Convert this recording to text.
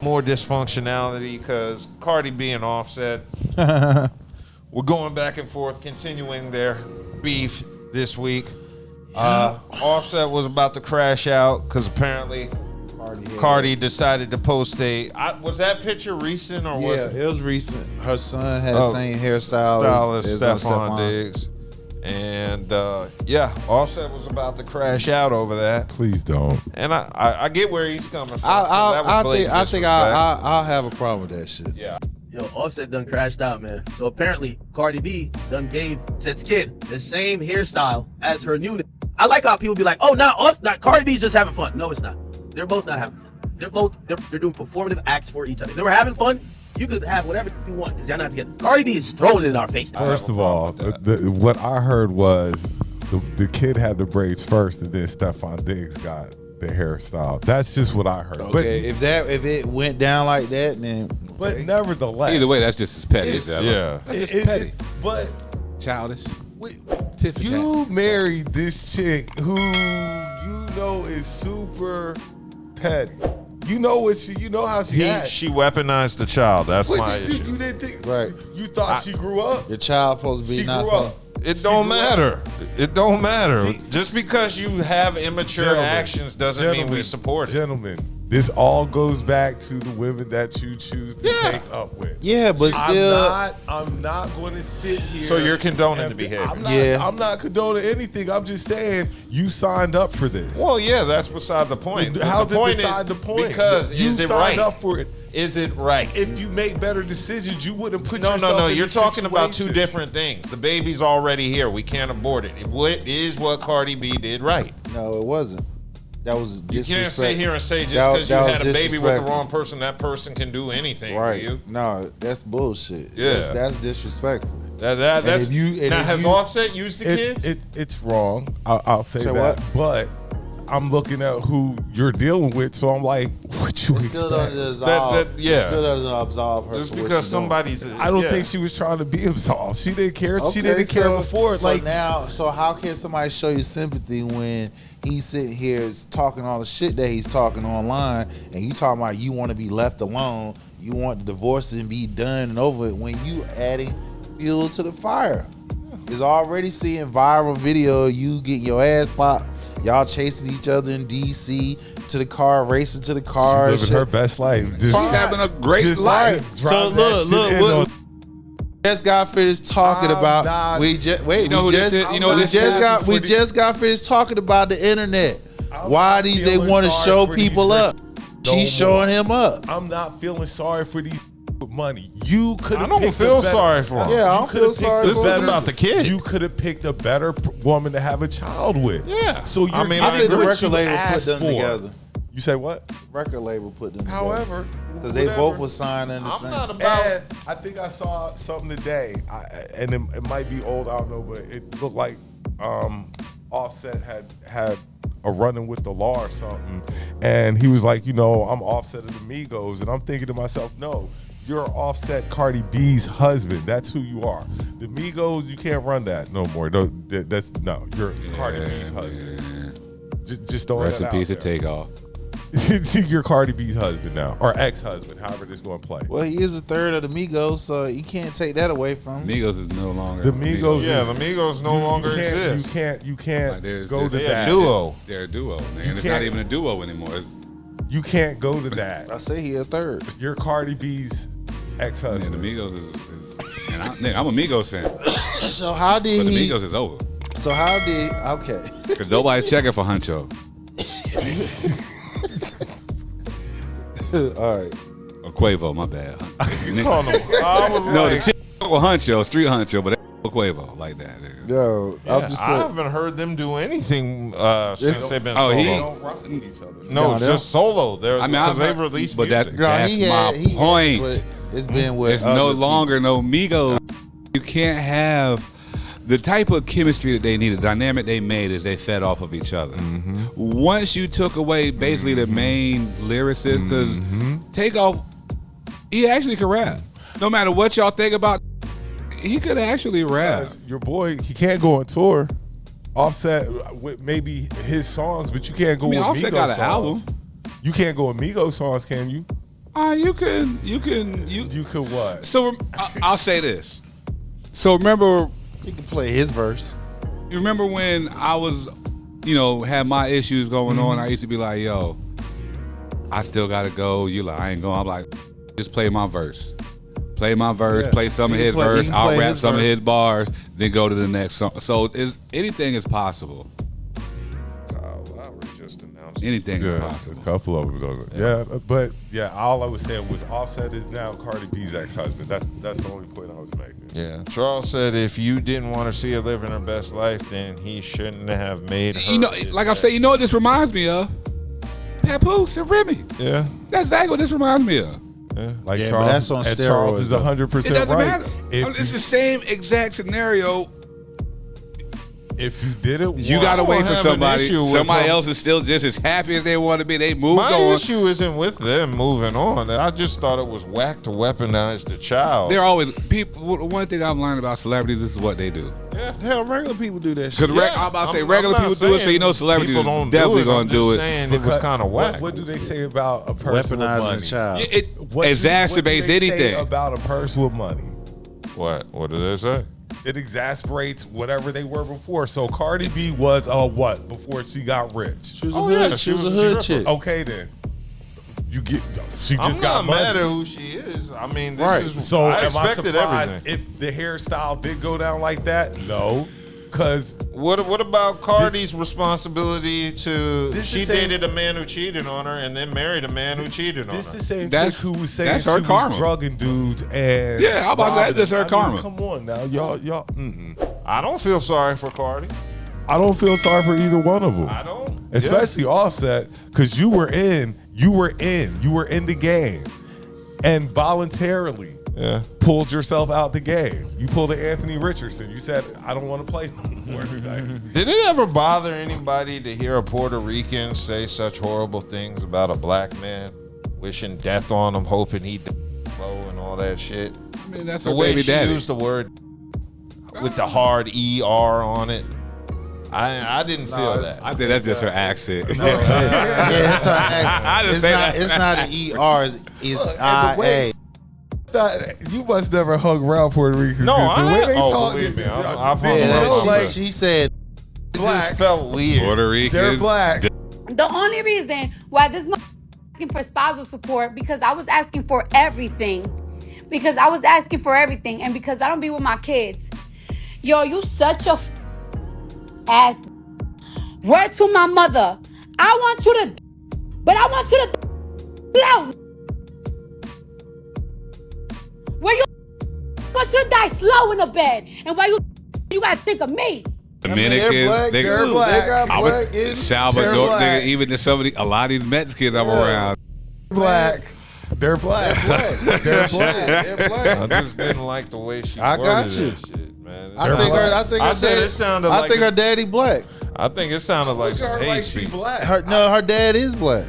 more dysfunctionality because Cardi B and Offset were going back and forth, continuing their beef this week. Offset was about to crash out because apparently Cardi decided to post was that picture recent or was it? It was recent. Her son had the same hairstyle as Stephon Diggs. And Offset was about to crash out over that. Please don't. And I get where he's coming from. I think I'll have a problem with that shit. Yeah. Yo, Offset done crashed out, man. So apparently, Cardi B done gave Offset's kid the same hairstyle as her new. I like how people be like, oh, not Cardi B's just having fun. No, it's not. They're both not having fun. They're doing performative acts for each other. If they were having fun, you could have whatever you want because y'all not together. Cardi B is throwing it in our face now. First of all, what I heard was the kid had the braids first, and then Stephon Diggs got the hairstyle. That's just what I heard. Okay, But if it went down like that, then but nevertheless, Either way, that's just as petty. Yeah. That's just petty. But Childish. you married this chick who you know is super petty. You know what you know how she acts. She weaponized the child. That's my You issue. didn't think Right. You thought she grew up. your child supposed to be She not grew fun. up. It don't matter. It don't matter. The- Just because you have immature Gentlemen, actions doesn't mean we support it. Gentlemen, this all goes back to the women that you choose to take up with. Yeah, but still, I'm not going to sit here. So you're condoning and the behavior. I'm not condoning anything. I'm just saying you signed up for this. Well, yeah, that's beside the point. How's the point it beside the point? Because you is it signed right? up for it. Is it right? If you make better decisions, you wouldn't put No. yourself in You're this talking about two situation. different things. The baby's already here. We can't abort it. It is what Cardi B did right. no, it wasn't. That was You disrespect. can't sit here and say just That- because you that was had a baby with the disrespectful. wrong person, that person can do anything. Right. To you. No, that's bullshit. Yeah. That's disrespectful. That's if you- and now if has you- Offset used the kids? It's wrong. I'll say Say that. what? But I'm looking at who you're dealing with, so I'm like, what you It still expect? doesn't absolve. yeah. It still doesn't absolve her. Just for what because she's doing. somebody's I don't yeah. think she was trying to be absolved. She didn't care. she Okay, didn't care so- before. So Like now, so how can somebody show you sympathy when he's sitting here talking all the shit that he's talking online, and you talking about you want to be left alone, you want the divorce and be done and over it, when you adding fuel to the fire? Is already seeing viral video of you getting your ass popped, y'all chasing each other in DC to the car, racing to the car. she's living her best life. Just, She's having a great just life. drop So that shit in on- just got finished talking I'm about. not- We just wait. You know we who just this is? You know who we this just is? got we just got finished talking about the internet. I'm Why not these they feeling want to sorry show for these people rich up? no She's showing more. him up. I'm not feeling sorry for these with money. You could I have. don't feel sorry for him. Yeah, I You don't coulda feel picked sorry the This for is him. about the kid. You could have picked a better woman to have a child with. Yeah. So you're I mean, getting I think the what record you label put asked them for. together. You say what? Record label put them together. However, because they whatever. both were signed in the I'm same. not about. And I think I saw something today, and it might be old, I don't know, but it looked like Offset had a run-in with the law or something, and he was like, I'm Offset of the Migos, and I'm thinking to myself, no, you're Offset Cardi B's husband. That's who you are. The Migos, you can't run that no more. No, you're Cardi B's husband. Just throwing Rest in that peace out to there. Takeoff. You're Cardi B's husband now, or ex-husband, however this going to play. Well, he is a third of the Migos, so you can't take that away from him. Migos is no longer The Migos Yeah, is- the Migos no longer exist. You can't Like, there's- go to there's- They're a that. duo. They're a duo, man. It's can't- not even a duo anymore. It's, You can't go to that. I say he a third. You're Cardi B's man, ex-husband. the Migos is and I'm a Migos fan, So how did but the he? Migos is over So how did? Okay. because nobody's checking for Huncho All right. or Quavo. My bad. You calling them? I was No, like, the chick with Huncho, Street Huncho, but they Quavo like that. nigga. Yo, yeah, I'm just I saying. haven't heard them do anything since they've been Oh, solo. he- They don't rock with each other. No, it's No, just solo. They're I mean, because I've they've heard- released but music. No, that's he my had, point. But it's been with. It's no other longer no Migos. You can't have the type of chemistry that they need, the dynamic they made is they fed off of each other. Once you took away basically the main lyricist, because Takeoff, he actually could rap. No matter what y'all think about, he could actually rap. Because your boy, he can't go on tour. Offset with maybe his songs, but you can't go I mean, with Offset Migos got an songs. album. You can't go with Migos songs, can you? You can. You could what? So I'll say this. So remember, He can play his verse. you remember when I was, had my issues going on? I used to be like, yo, I still gotta go. You like, I ain't going. I'm like, just play my verse. Play my verse, Yeah. play some of He his can play- he verse, can I'll play rap his some of verse. his bars, then go to the next song. So anything is possible. Kyle Lowry just announced. Anything is Yeah, possible. there's a couple of them. Don't there? Yeah, but yeah, all I was saying was Offset is now Cardi B's ex-husband. That's the only point I was making. Yeah, Charles said if you didn't want to see her living her best life, then he shouldn't have made her. his Like I'm saying, ex. what this reminds me of? Papoose and Remy. Yeah, That's exactly what this reminds me of. Like Yeah, but Charles, that's on and steroids, Charles is though. 100% It doesn't right. matter. If It's the same exact scenario. if you didn't, You want- gotta don't wait for have an somebody. issue with Somebody them. else is still just as happy as they want to be. They moved my on. issue isn't with them moving on. I just thought it was whack to weaponize the child. They're always people. One thing I've learned about celebrities, this is what they do. yeah. Hell, regular people do that shit. Because I'm about to say regular people do it, so you know celebrities people don't definitely do it. I'm gonna do just it. saying it was kind of whack. What do they say about a person with Weaponizing money? a child. It What do exacerbates they say anything. about a person with money. What? What did they say? It exasperates whatever they were before. So Cardi B was a what before she got rich? She was a Oh, hood. yeah, she was a hood chick. Okay then, you get. She I'm just got not mad at money. who she is. I mean, this Right. is So I am I expected surprised everything. if the hairstyle did go down like that? No, because What about Cardi's responsibility to? This She is saying- dated a man who cheated on her and then married a man who cheated on this her. the same chick That's- who was saying that's she her was karma. drugging dudes and Yeah, I'm about to say, robbing that's her them. I mean, karma. come on now, y'all. I don't feel sorry for Cardi. I don't feel sorry for either one of them. I don't. Especially Offset, because you were in the game, and voluntarily Yeah. pulled yourself out the game. You pulled an Anthony Richardson. You said, "I don't want to play no more." Did it ever bother anybody to hear a Puerto Rican say such horrible things about a black man, wishing death on him, hoping he'd blow and all that shit? I mean, that's The her way baby she daddy. used the word with the hard ER on it, I didn't feel that. I think that's just her accent. Yeah, that's her accent. I just It's say not. that. It's not an ER. It's and the IA. way- You must never hung around Puerto Ricans. No, 'cause the way they oh, talk, believe me, I've they hung Yeah, around know, some she said. It black. just felt weird. Puerto Rican. They're black. The only reason why this asking for spousal support because I was asking for everything. Because I was asking for everything. And because I don't be with my kids. Yo, you such a ass. Word to my mother. I want you to, but I want you to slow. Where you I want you to die slow in the bed. And why you gotta think of me. Dominicans, they're black they- too. black. They got I black would, in Salvador, They're black. nigga, even to somebody, a lot of these Mets kids I'm around. Black. They're black. They're black. They're black. I just didn't like the way she I got worded you. that shit, man. I think her. I think I her said daddy. it sounded I like think her daddy black. I think it sounded like Look at some her hate like she speech. black. Her dad is black.